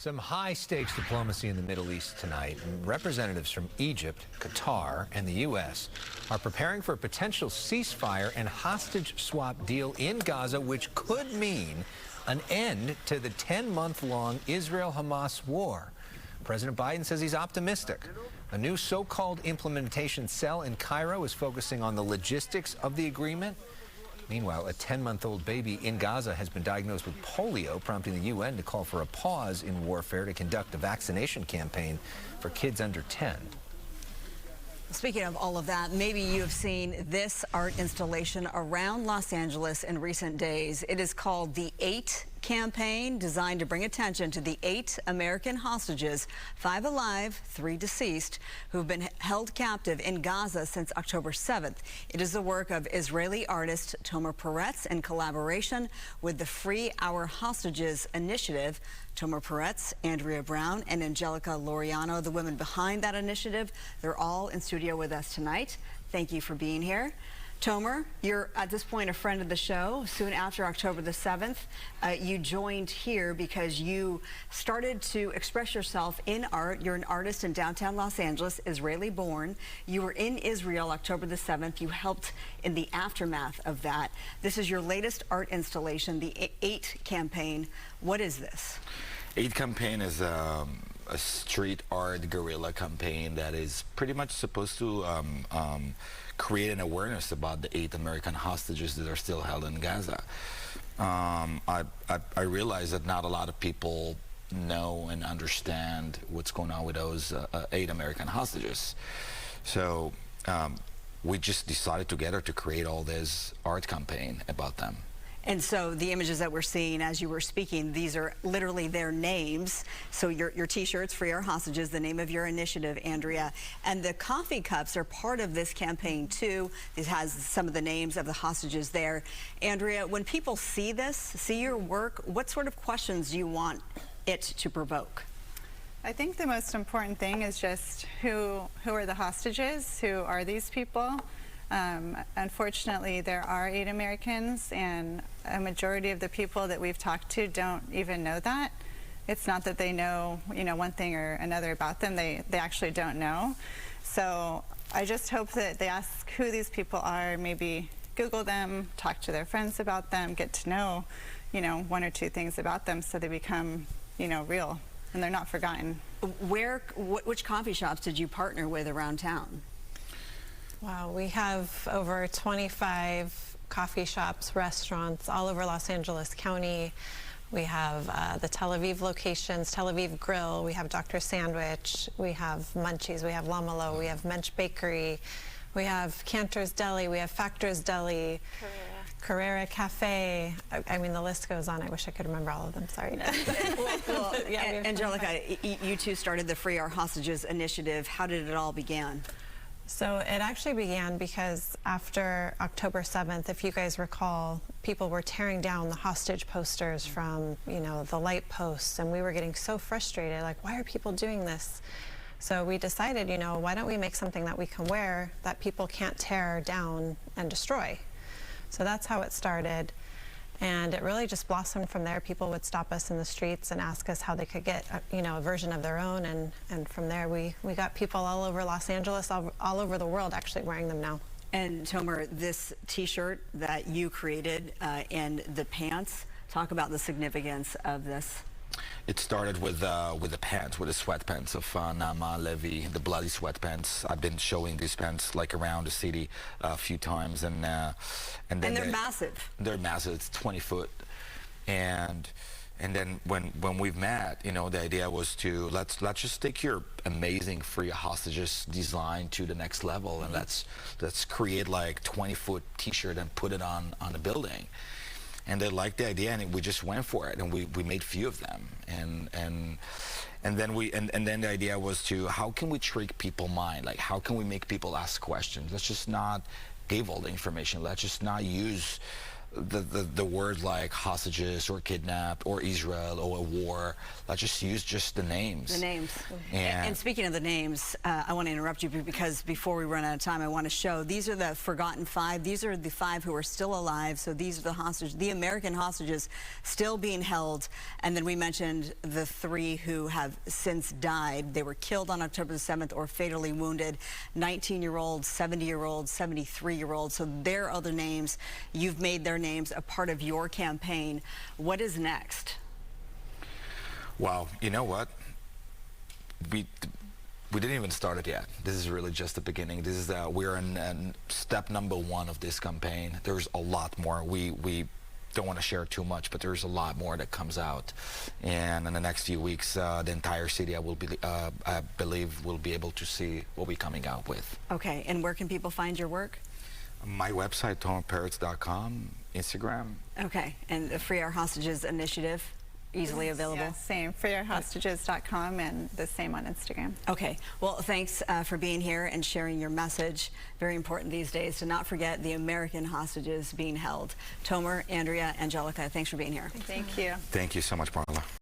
Some high-stakes diplomacy in the Middle East tonight. Representatives from Egypt, Qatar, and the U.S. are preparing for a potential ceasefire and hostage swap deal in Gaza, which could mean an end to the 10-month-long Israel-Hamas war. President Biden says he's optimistic. A new so-called implementation cell in Cairo is focusing on the logistics of the agreement. Meanwhile, a 10-month-old baby in Gaza has been diagnosed with polio, prompting the UN to call for a pause in warfare to conduct a vaccination campaign for kids under 10. Speaking of all of that, maybe you have seen this art installation around Los Angeles in recent days. It is called the 8 campaign, designed to bring attention to the 8 American hostages, 5 alive, 3 deceased, who've been held captive in Gaza since October 7th. It is the work of Israeli artist Tomer Peretz in collaboration with the Free Our Hostages initiative. Tomer Peretz, Andrea Brown, and Angelica Laureano, the women behind that initiative, they're all in studio with us tonight. Thank you for being here. Tomer, you're at this point a friend of the show. Soon after October the 7th, you joined here because you started to express yourself in art. You're an artist in downtown Los Angeles, Israeli born. You were in Israel October the 7th. You helped in the aftermath of that. This is your latest art installation, the 8 campaign. What is this? 8 campaign is a street art guerrilla campaign that is pretty much supposed to create an awareness about the 8 American hostages that are still held in Gaza. I realize that not a lot of people know and understand what's going on with those 8 American hostages. So we just decided together to create all this art campaign about them. And so the images that we're seeing as you were speaking, these are literally their names. So your T-shirts, Free Our Hostages, the name of your initiative, Andrea. And the coffee cups are part of this campaign, too. It has some of the names of the hostages there. Andrea, when people see this, see your work, what sort of questions do you want it to provoke? I think the most important thing is just who are the hostages? Who are these people? Unfortunately, there are 8 Americans, and a majority of the people that we've talked to don't even know that. It's not that they know, one thing or another about them. They actually don't know. So I just hope that they ask who these people are, maybe Google them, talk to their friends about them, get to know, 1 or 2 things about them so they become, real and they're not forgotten. Which coffee shops did you partner with around town? Wow, we have over 25 coffee shops, restaurants all over Los Angeles County. We have the Tel Aviv locations, Tel Aviv Grill, we have Dr. Sandwich, we have Munchies, we have Lamelo, we have Mensch Bakery, we have Cantor's Deli, we have Factor's Deli, Carrera Cafe. I mean, the list goes on. I wish I could remember all of them. Sorry. Well, yeah, Angelica, you two started the Free Our Hostages initiative. How did it all begin? So it actually began because after October 7th, if you guys recall, people were tearing down the hostage posters from, the light posts, and we were getting so frustrated, like, why are people doing this? So we decided, why don't we make something that we can wear that people can't tear down and destroy? So that's how it started. And it really just blossomed from there. People would stop us in the streets and ask us how they could get, a version of their own. And from there, we got people all over Los Angeles, all over the world, actually wearing them now. And Tomer, this T-shirt that you created and the pants, talk about the significance of this. It started with the pants, with the sweatpants of Naama Levy, the bloody sweatpants. I've been showing these pants like around the city a few times, and they're massive. They're massive. It's 20 foot, and then when we've met, the idea was to let's just take your amazing Free Hostages design to the next level, and let's create like 20-foot T-shirt and put it on a building. And they liked the idea, and we just went for it, and we made a few of them, and then the idea was to how can we trick people's mind, like how can we make people ask questions? Let's just not give all the information. Let's just not use the word like hostages or kidnapped or Israel or a war. Let's just use just the names. The names. And speaking of the names, I want to interrupt you because before we run out of time, I want to show these are the forgotten 5. These are the 5 who are still alive. So these are the hostages, the American hostages still being held. And then we mentioned the 3 who have since died. They were killed on October the 7th or fatally wounded. 19-year-olds, 70-year-olds, 73-year-olds. So their other names, you've made their names a part of your campaign. What is next? Wow, you know what? We didn't even start it yet. This is really just the beginning. This is we're in step number 1 of this campaign. There's a lot more. We don't want to share too much, but there's a lot more that comes out. And in the next few weeks, the entire city, I believe, will be able to see what we're coming out with. Okay, and where can people find your work? My website, tomerperetz.com, Instagram. Okay, and the Free Our Hostages initiative, easily available? Yeah, same, freeourhostages.com, and the same on Instagram. Okay, well, thanks for being here and sharing your message. Very important these days to not forget the American hostages being held. Tomer, Andrea, Angelica, thanks for being here. Thank you. Thank you so much, Marla.